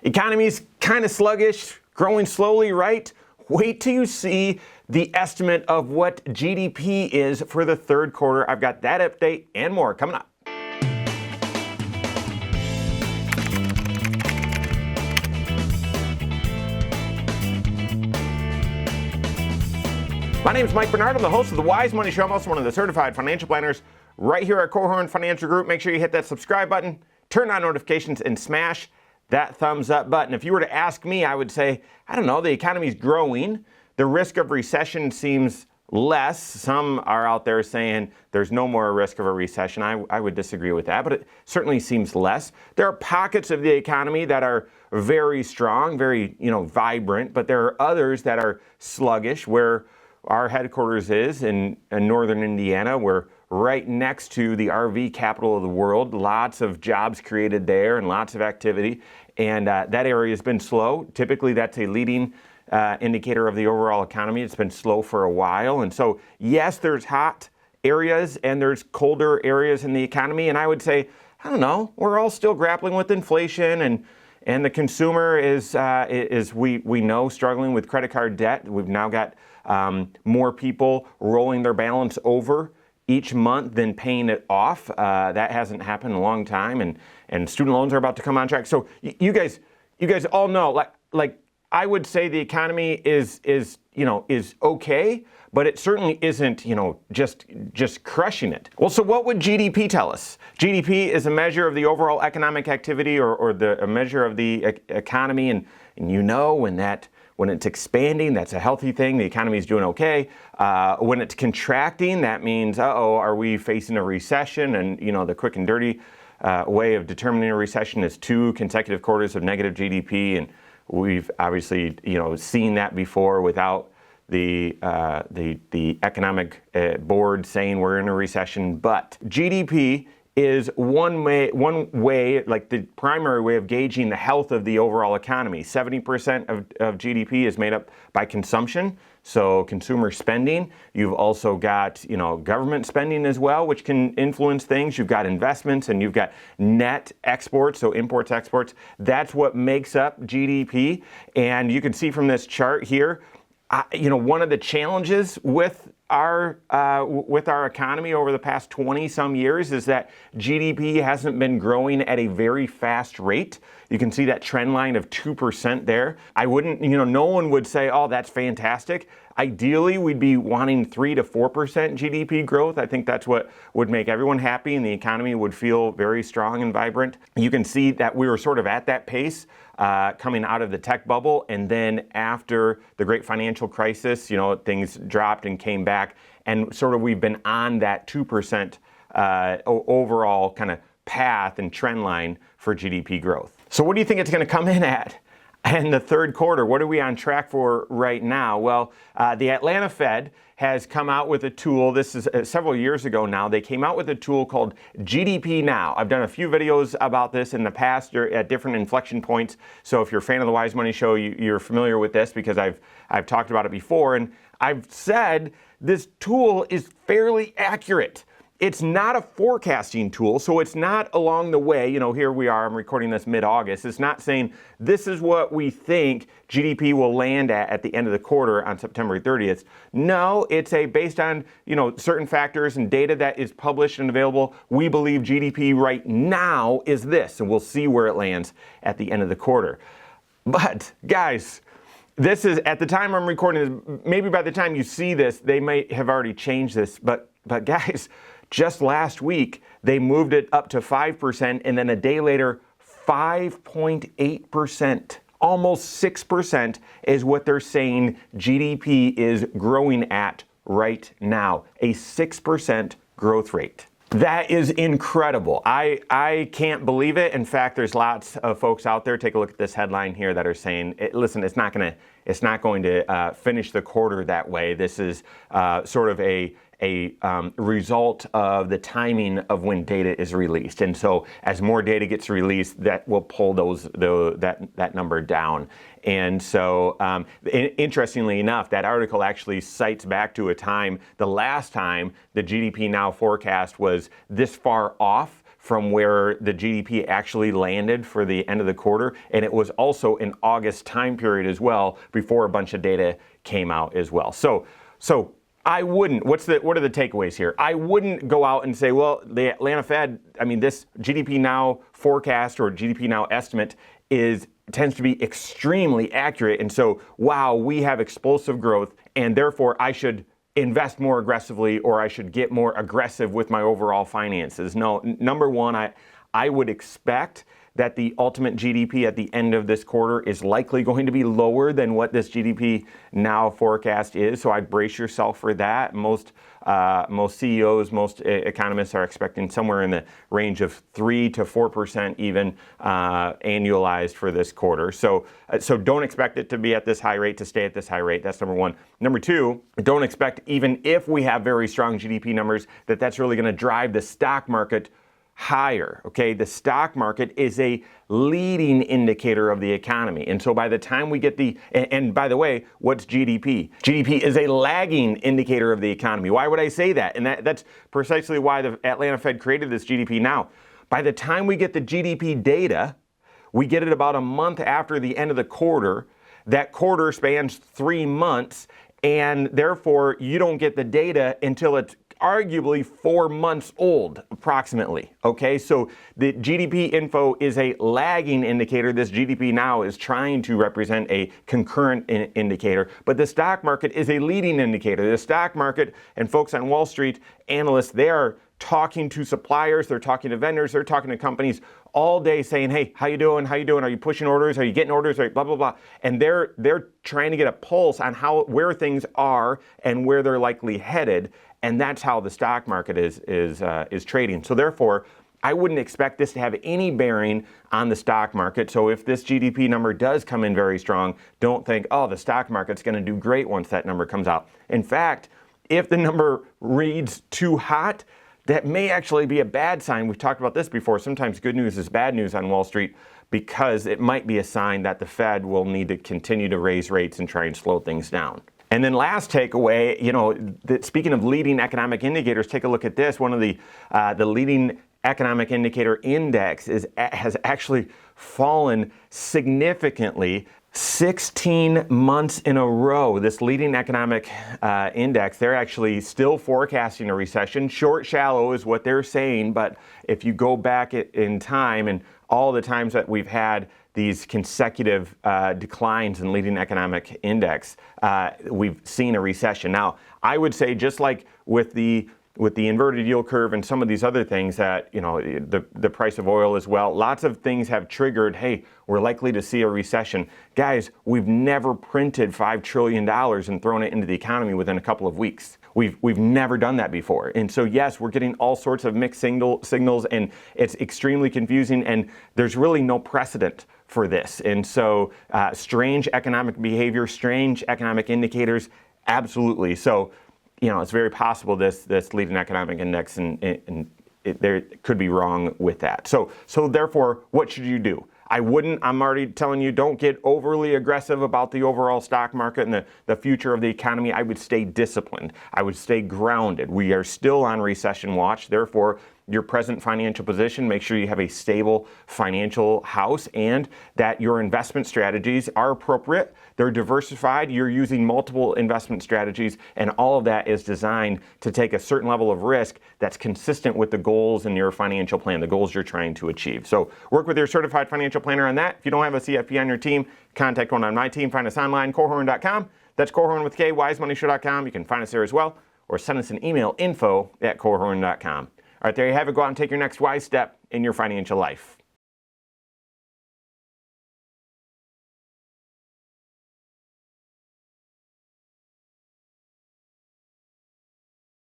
Economy's kind of sluggish, growing slowly, right? Wait till you see the estimate of what GDP is for the third quarter. I've got that update and more coming up. My name is Mike Bernard. I'm the host of the Wise Money Show. I'm also one of the certified financial planners right here at Korhorn Financial Group. Make sure you hit that subscribe button, turn on notifications, and smash that thumbs up button. If you were to ask me, I would say, I don't know, the economy's growing. The risk of recession seems less. Some are out there saying there's no more risk of a recession. I would disagree with that, but it certainly seems less. There are pockets of the economy that are very strong, very, vibrant, but there are others that are sluggish. Where our headquarters is in northern Indiana, we're right next to the RV capital of the world. Lots of jobs created there and lots of activity. And that area has been slow. Typically, that's a leading indicator of the overall economy. It's been slow for a while. And so, yes, there's hot areas and there's colder areas in the economy. And I would say, I don't know, we're all still grappling with inflation, and the consumer is we know, struggling with credit card debt. We've now got more people rolling their balance over each month than paying it off. That hasn't happened in a long time, and student loans are about to come on track. So you guys all know, like I would say the economy is okay, but it certainly isn't, just crushing it. Well, so what would GDP tell us? GDP is a measure of the overall economic activity, or a measure of the economy, and when it's expanding, that's a healthy thing. The economy is doing okay. When it's contracting, that means, are we facing a recession? And, the quick and dirty way of determining a recession is 2 consecutive quarters of negative GDP. And we've obviously, seen that before without the economic board saying we're in a recession. But GDP is one way, like the primary way of gauging the health of the overall economy. 70% of GDP is made up by consumption, so consumer spending. You've also got, government spending as well, which can influence things. You've got investments, and you've got net exports, so imports, exports. That's what makes up GDP. And you can see from this chart here, one of the challenges with our economy over the past 20 some years is that GDP hasn't been growing at a very fast rate. You can see that trend line of 2% there. I wouldn't, no one would say, oh, that's fantastic. Ideally, we'd be wanting 3 to 4% GDP growth. I think that's what would make everyone happy, and the economy would feel very strong and vibrant. You can see that we were sort of at that pace coming out of the tech bubble, and then after the great financial crisis, things dropped and came back, and sort of we've been on that 2% overall kind of path and trend line for GDP growth. So what do you think it's going to come in at? And the third quarter, what are we on track for right now? Well, the Atlanta Fed has come out with a tool. This is several years ago now. They came out with a tool called GDPNow. I've done a few videos about this in the past at different inflection points. So if you're a fan of the Wise Money Show, you're familiar with this because I've talked about it before. And I've said this tool is fairly accurate. It's not a forecasting tool, so it's not along the way, here we are, I'm recording this mid-August. It's not saying this is what we think GDP will land at the end of the quarter on September 30th. No, it's based on, certain factors and data that is published and available. We believe GDP right now is this, and we'll see where it lands at the end of the quarter. But guys, this is, at the time I'm recording this, maybe by the time you see this, they may have already changed this, but guys, just last week, they moved it up to 5%, and then a day later, 5.8%. Almost 6% is what they're saying GDP is growing at right now. A 6% growth rate. That is incredible. I can't believe it. In fact, there's lots of folks out there, take a look at this headline here, that are saying, listen, it's not going to finish the quarter that way. This is sort of a result of the timing of when data is released. And so as more data gets released, that will pull that number down. And so interestingly enough, that article actually cites back to a time, the last time the GDPNow forecast was this far off from where the GDP actually landed for the end of the quarter. And it was also an August time period as well before a bunch of data came out as well. So I wouldn't, what are the takeaways here? I wouldn't go out and say, well, the Atlanta Fed, I mean, this GDPNow forecast or GDPNow estimate tends to be extremely accurate. And so, wow, we have explosive growth and therefore I should invest more aggressively or I should get more aggressive with my overall finances. No, number one, I would expect that the ultimate GDP at the end of this quarter is likely going to be lower than what this GDPNow forecast is. So I'd brace yourself for that. Most CEOs, most economists are expecting somewhere in the range of 3 to 4% even annualized for this quarter. So don't expect it to be at this high rate, to stay at this high rate. That's number one. Number two, don't expect, even if we have very strong GDP numbers, that's really going to drive the stock market higher. Okay, the stock market is a leading indicator of the economy. And so by the time we get and by the way, what's GDP? GDP is a lagging indicator of the economy. Why would I say that? And that's precisely why the Atlanta Fed created this GDPNow. By the time we get the GDP data, we get it about a month after the end of the quarter. That quarter spans 3 months, and therefore you don't get the data until it's arguably 4 months old, approximately. Okay, so the GDP info is a lagging indicator. This GDPNow is trying to represent a concurrent indicator, but the stock market is a leading indicator. The stock market and folks on Wall Street, analysts, they are talking to suppliers, they're talking to vendors, they're talking to companies all day saying, hey, how you doing? How you doing? Are you pushing orders? Are you getting orders? Are you blah, blah, blah. And they're trying to get a pulse on where things are and where they're likely headed. And that's how the stock market is trading. So therefore, I wouldn't expect this to have any bearing on the stock market. So if this GDP number does come in very strong, don't think, oh, the stock market's going to do great once that number comes out. In fact, if the number reads too hot, that may actually be a bad sign. We've talked about this before. Sometimes good news is bad news on Wall Street because it might be a sign that the Fed will need to continue to raise rates and try and slow things down. And then last takeaway, speaking of leading economic indicators, take a look at this. One of the leading economic indicator index has actually fallen significantly 16 months in a row. This leading economic index, they're actually still forecasting a recession. Short, shallow is what they're saying, but if you go back in time and all the times that we've had these consecutive declines in leading economic index, we've seen a recession. Now, I would say just like with the inverted yield curve and some of these other things that, the price of oil as well, lots of things have triggered, hey, we're likely to see a recession. Guys, we've never printed $5 trillion and thrown it into the economy within a couple of weeks. We've never done that before. And so, yes, we're getting all sorts of mixed signals, and it's extremely confusing, and there's really no precedent for this. And so strange economic behavior, strange economic indicators, absolutely. So, it's very possible this leading economic index there could be wrong with that. So therefore, what should you do? I'm already telling you, don't get overly aggressive about the overall stock market and the future of the economy. I would stay disciplined. I would stay grounded. We are still on recession watch. Therefore, your present financial position, make sure you have a stable financial house and that your investment strategies are appropriate. They're diversified. You're using multiple investment strategies, and all of that is designed to take a certain level of risk that's consistent with the goals in your financial plan, the goals you're trying to achieve. So work with your certified financial planner on that. If you don't have a CFP on your team, contact one on my team. Find us online, Korhorn.com. That's Korhorn with K, wisemoneyshow.com. You can find us there as well, or send us an email, info@Korhorn.com. All right, there you have it. Go out and take your next wise step in your financial life.